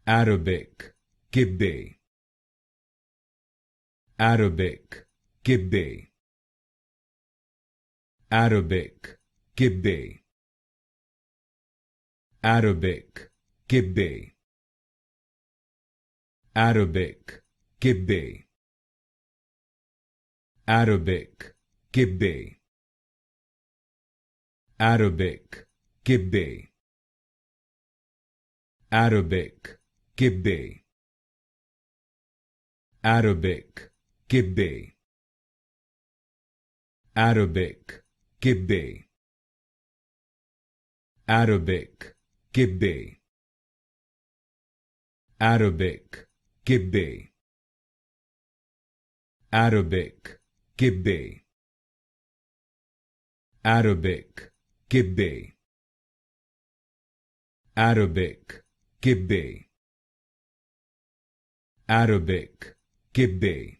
Arabic, Kibbeh. Arabic, Kibbeh. Arabic, Kibbeh. Arabic, Kibbeh. Arabic, Kibbeh. Arabic, Kibbeh. Arabic, Kibbeh. Arabic, Kibbeh. Arabic, Kibbeh. Arabic, Kibbeh. Arabic, Kibbeh. Arabic, Kibbeh. Arabic, Kibbeh. Arabic, Kibbeh. Arabic, Kibbeh. Arabic, Kibbeh.